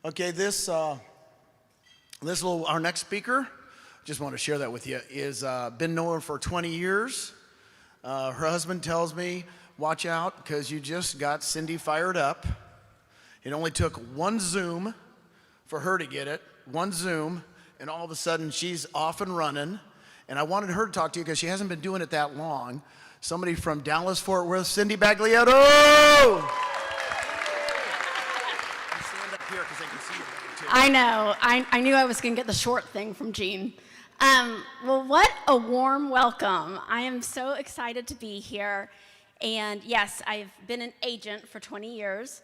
Okay, our next speaker, just want to share that with you, is been knowing her for 20 years. Her husband tells me, watch out, because you just got Cindy fired up. It only took one Zoom for her to get it, one Zoom, and all of a sudden she's off and running. And I wanted her to talk to you because she hasn't been doing it that long. Somebody from Dallas, Fort Worth, Cindy Baglietto! I know. I knew I was going to get the short thing from Jean. Well, what a warm welcome. I am so excited to be here. And yes, I've been an agent for 20 years.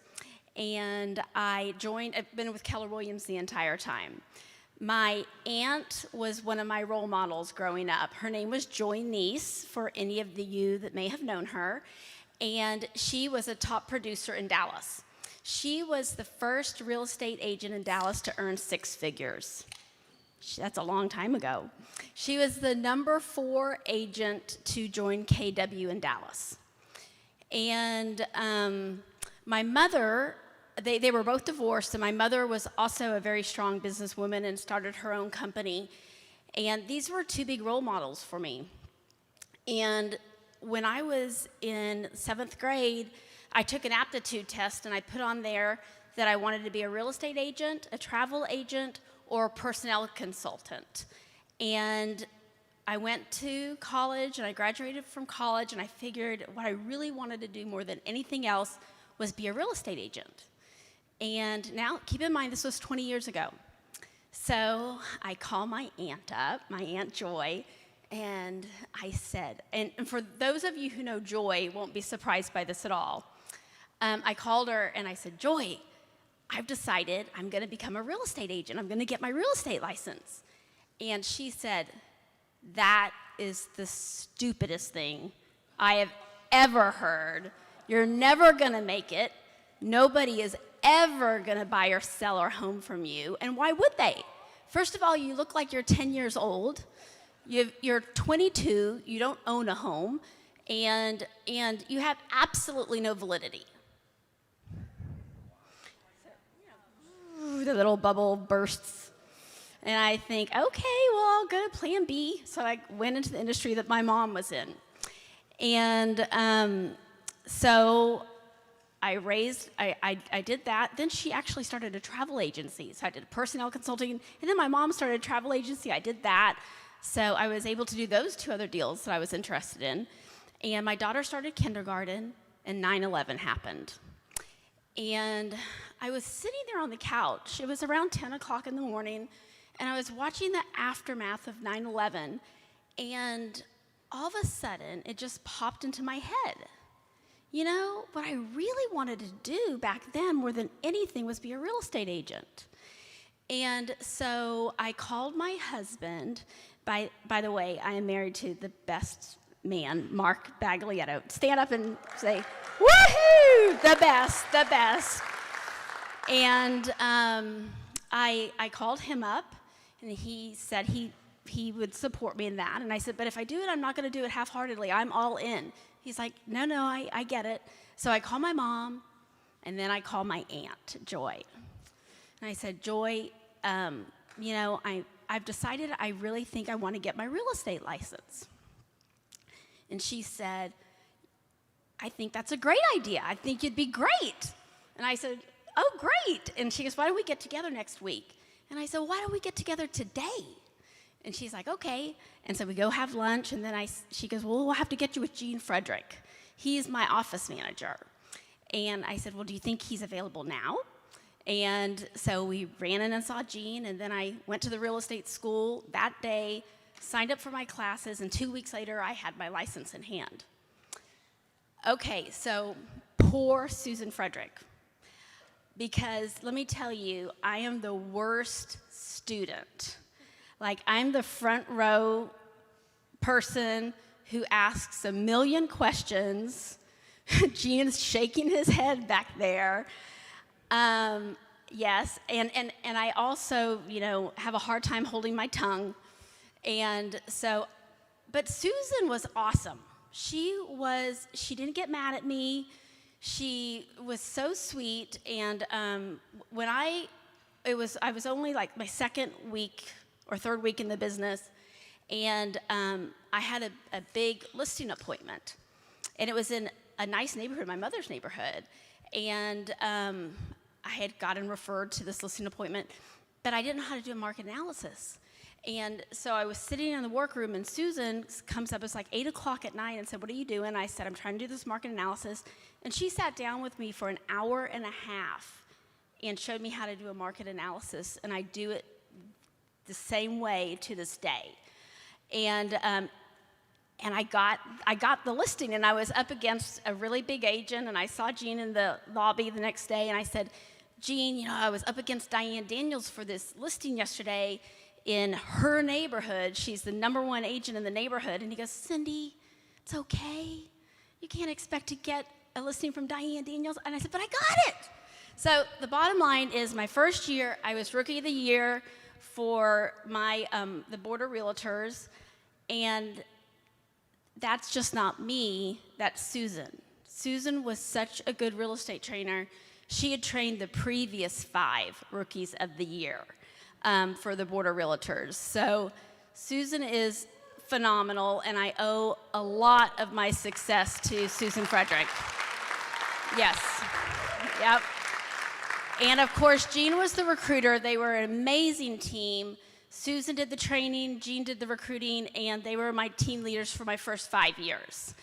And I've been with Keller Williams the entire time. My aunt was one of my role models growing up. Her name was Joy Neese, for any of you that may have known her. And she was a top producer in Dallas. She was the first real estate agent in Dallas to earn 6 figures. That's a long time ago. She was the number 4 agent to join KW in Dallas. And my mother, they were both divorced, and my mother was also a very strong businesswoman and started her own company. And these were 2 big role models for me. And when I was in 7th grade, I took an aptitude test, and I put on there that I wanted to be a real estate agent, a travel agent, or a personnel consultant. And I went to college, and I graduated from college, and I figured what I really wanted to do more than anything else was be a real estate agent. And now, keep in mind, this was 20 years ago. So I call my aunt up, my Aunt Joy, and I said, and for those of you who know Joy won't be surprised by this at all, I called her and I said, Joy, I've decided I'm going to become a real estate agent. I'm going to get my real estate license. And she said, that is the stupidest thing I have ever heard. You're never going to make it. Nobody is ever going to buy or sell our home from you. And why would they? First of all, you look like you're 10 years old. You're 22. You don't own a home. And you have absolutely no validity. The little bubble bursts. And I think, okay, well, I'll go to plan B. So I went into the industry that my mom was in. And so I did that. Then she actually started a travel agency. So I did personnel consulting. And then my mom started a travel agency. I did that. So I was able to do those 2 other deals that I was interested in. And my daughter started kindergarten, and 9/11 happened. And I was sitting there on the couch. It was around 10 o'clock in the morning, and I was watching the aftermath of 9/11, and all of a sudden, it just popped into my head. You know, what I really wanted to do back then more than anything was be a real estate agent. And so I called my husband. By the way, I am married to the best man, Mark Baglietto. Stand up and say, woohoo, the best, the best. And I called him up, and he said he would support me in that. And I said, but if I do it, I'm not going to do it half-heartedly. I'm all in. He's like, no, I get it. So I call my mom, and then I call my aunt, Joy. And I said, Joy, you know, I've decided I really think I want to get my real estate license. And she said, I think that's a great idea. I think you'd be great. And I said, oh, great. And she goes, why don't we get together next week? And I said, why don't we get together today? And she's like, okay. And so we go have lunch, and then she goes, well, we'll have to get you with Gene Frederick. He's my office manager. And I said, well, do you think he's available now? And so we ran in and saw Gene, and then I went to the real estate school that day, signed up for my classes, and 2 weeks later, I had my license in hand. Okay, so poor Susan Frederick. Because let me tell you, I am the worst student. Like, I'm the front row person who asks a million questions. Gene's shaking his head back there. Yes, and I also, you know, have a hard time holding my tongue. And so, but Susan was awesome. She didn't get mad at me. She was so sweet. And when I I was only like my second week or third week in the business, and I had a big listing appointment, and it was in a nice neighborhood, my mother's neighborhood, and I had gotten referred to this listing appointment, but I didn't know how to do a market analysis. And so I was sitting in the workroom, and Susan comes up, it's like 8 o'clock at night, and said, "What are you doing?" I said, "I'm trying to do this market analysis." And she sat down with me for an hour and a half and showed me how to do a market analysis, and I do it the same way to this day. And I got the listing, and I was up against a really big agent, and I saw Jean in the lobby the next day, and I said, "Jean, you know, I was up against Diane Daniels for this listing yesterday in her neighborhood. She's the #1 agent in the neighborhood." And he goes, "Cindy, it's okay. You can't expect to get a listing from Diane Daniels." And I said, "But I got it." So the bottom line is, my first year, I was Rookie of the Year for my the Board of Realtors, and that's just not me, that's Susan. Susan was such a good real estate trainer. She had trained the previous 5 Rookies of the Year for the Board of Realtors. So Susan is phenomenal, and I owe a lot of my success to Susan Frederick. Yes, yep. And of course, Jean was the recruiter. They were an amazing team. Susan did the training, Jean did the recruiting, and they were my team leaders for my first 5 years.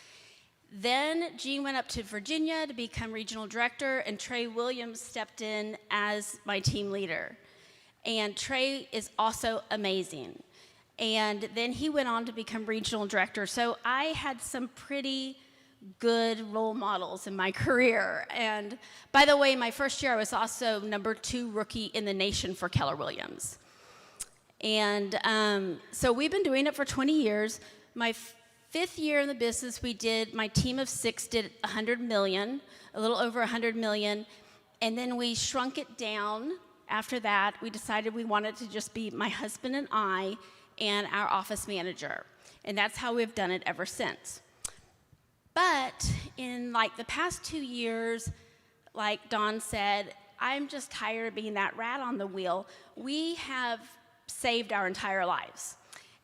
Then Jean went up to Virginia to become regional director, and Trey Williams stepped in as my team leader. And Trey is also amazing. And then he went on to become regional director. So I had some pretty good role models in my career. And by the way, my first year I was also #2 rookie in the nation for Keller Williams. And so we've been doing it for 20 years. My 5th year in the business, my team of 6 did 100 million, a little over 100 million. And then we shrunk it down. After that, we decided we wanted to just be my husband and I and our office manager. And that's how we've done it ever since. But in like the past 2 years, like Dawn said, I'm just tired of being that rat on the wheel. We have saved our entire lives.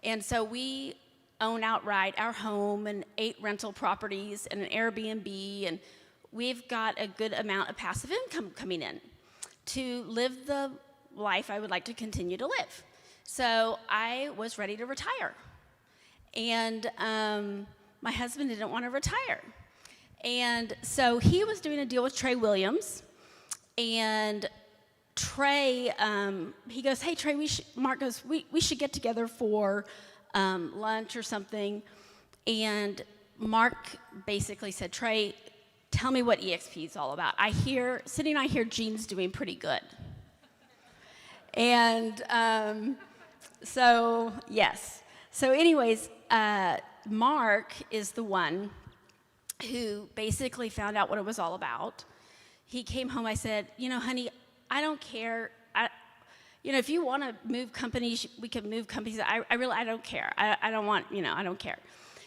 And so we own outright our home and 8 rental properties and an Airbnb, and we've got a good amount of passive income coming in to live the life I would like to continue to live. So I was ready to retire. And my husband didn't want to retire. And so he was doing a deal with Trey Williams, and Trey, he goes, "Hey, Trey," Mark goes, we should get together for lunch or something. And Mark basically said, "Trey, tell me what EXP is all about. I hear Jean's doing pretty good." And so, yes. So anyways, Mark is the one who basically found out what it was all about. He came home, I said, "You know, honey, I don't care. If you want to move companies, we can move companies. I don't care. I don't want, I don't care."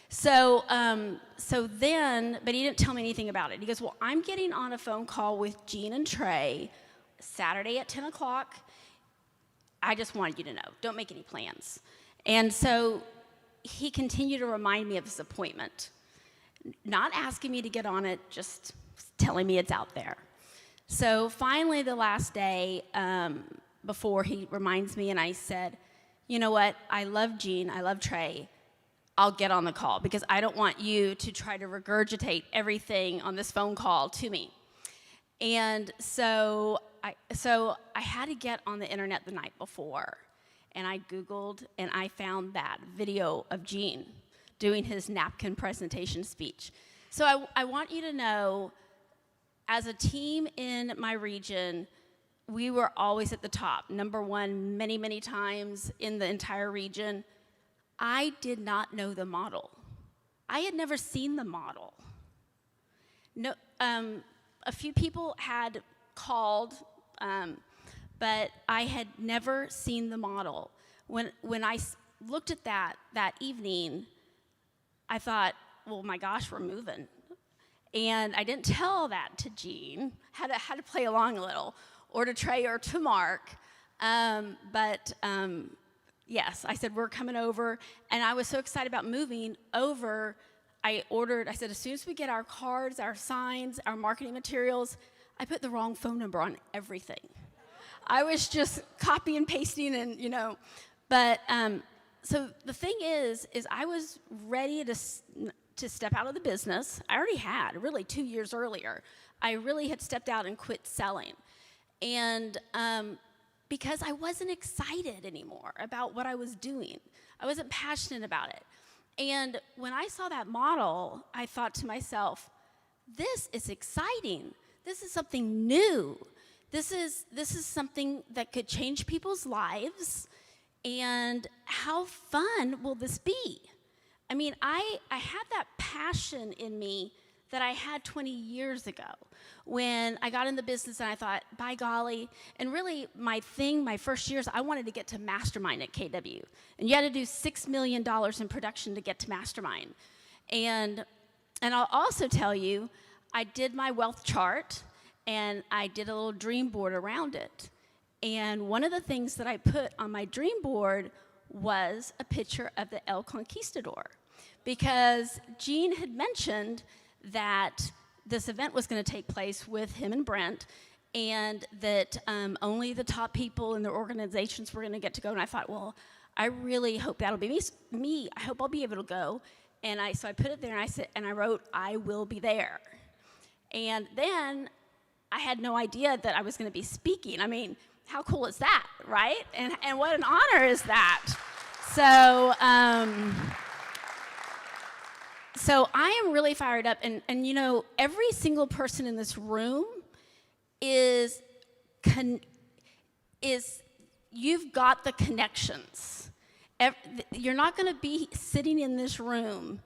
So then, but he didn't tell me anything about it. He goes, "Well, I'm getting on a phone call with Jean and Trey Saturday at 10 o'clock. I just wanted you to know. Don't make any plans." And so he continued to remind me of this appointment, not asking me to get on it, just telling me it's out there. So finally, the last day before, he reminds me, and I said, "You know what? I love Jean. I love Trey. I'll get on the call because I don't want you to try to regurgitate everything on this phone call to me." And so I had to get on the internet the night before, and I Googled, and I found that video of Jean doing his napkin presentation speech. So I want you to know, as a team in my region, we were always at the top, #1 many, many times in the entire region. I did not know the model. I had never seen the model. No, a few people had called, but I had never seen the model. When I looked at that evening, I thought, well, my gosh, we're moving. And I didn't tell that to Jean, had to play along a little, or to Trey or to Mark. Yes, I said, we're coming over. And I was so excited about moving over. I said, as soon as we get our cards, our signs, our marketing materials, I put the wrong phone number on everything. I was just copy and pasting and, but so the thing is I was ready to step out of the business. I already had, really 2 years earlier. I really had stepped out and quit selling. And because I wasn't excited anymore about what I was doing. I wasn't passionate about it. And when I saw that model, I thought to myself, this is exciting. This is something new. This is something that could change people's lives. And how fun will this be? I mean, I had that passion in me that I had 20 years ago when I got in the business and I thought, by golly, and really my first years, I wanted to get to Mastermind at KW. And you had to do $6 million in production to get to Mastermind. And I'll also tell you, I did my wealth chart and I did a little dream board around it. And one of the things that I put on my dream board was a picture of the El Conquistador, because Gene had mentioned that this event was going to take place with him and Brent, and that only the top people in their organizations were going to get to go. And I thought, well, I really hope that'll be me. I hope I'll be able to go. And so I put it there, and I wrote, I will be there. And then I had no idea that I was going to be speaking. I mean, how cool is that, right? And what an honor is that? So I am really fired up, and every single person in this room is you've got the connections. You're not going to be sitting in this room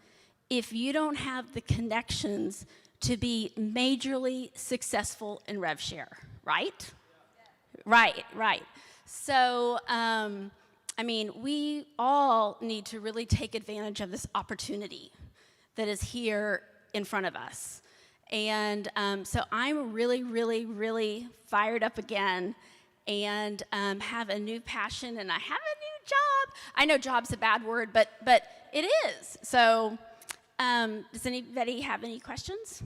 if you don't have the connections to be majorly successful in RevShare, right? Right. So, we all need to really take advantage of this opportunity that is here in front of us. And so I'm really, really, really fired up again, and have a new passion, and I have a new job. I know job's a bad word, but it is. So does anybody have any questions?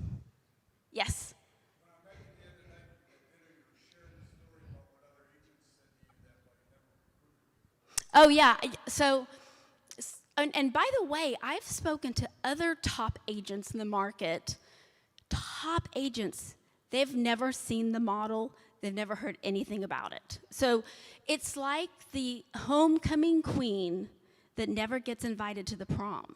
Yes. Oh, yeah. So, and by the way, I've spoken to other top agents in the market. Top agents, they've never seen the model. They've never heard anything about it. So it's like the homecoming queen that never gets invited to the prom.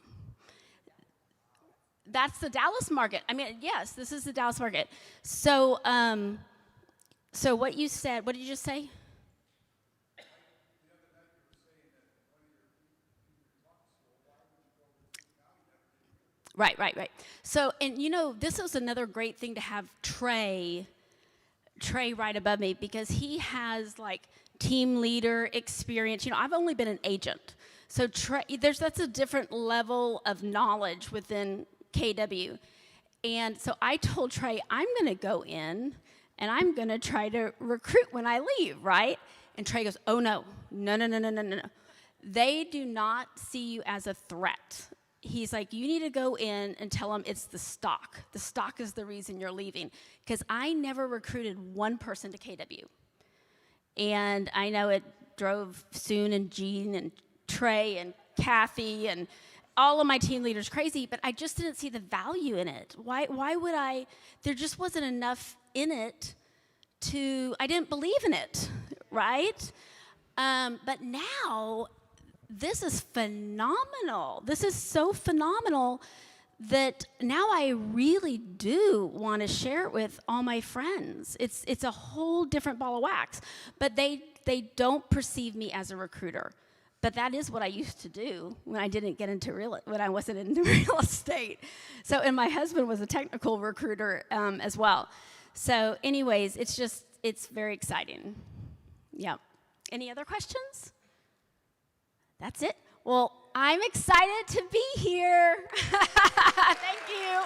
That's the Dallas market. Yes, this is the Dallas market. So, so what you said, what did you just say? Right. So, and this was another great thing to have Trey right above me, because he has like team leader experience. I've only been an agent. So Trey, that's a different level of knowledge within KW. And so I told Trey, I'm going to go in and I'm going to try to recruit when I leave, right? And Trey goes, oh, no. They do not see you as a threat. He's like, you need to go in and tell them it's the stock. The stock is the reason you're leaving. Because I never recruited one person to KW. And I know it drove Soon and Gene and Trey and Kathy and all of my team leaders crazy, but I just didn't see the value in it. Why would I? There just wasn't enough in it I didn't believe in it, right? But now, this is phenomenal. This is so phenomenal that now I really do want to share it with all my friends. It's a whole different ball of wax. But they don't perceive me as a recruiter. But that is what I used to do when I didn't get into when I wasn't into real estate. So, and my husband was a technical recruiter as well. So, anyways, it's very exciting. Yeah. Any other questions? That's it. Well, I'm excited to be here. Thank you.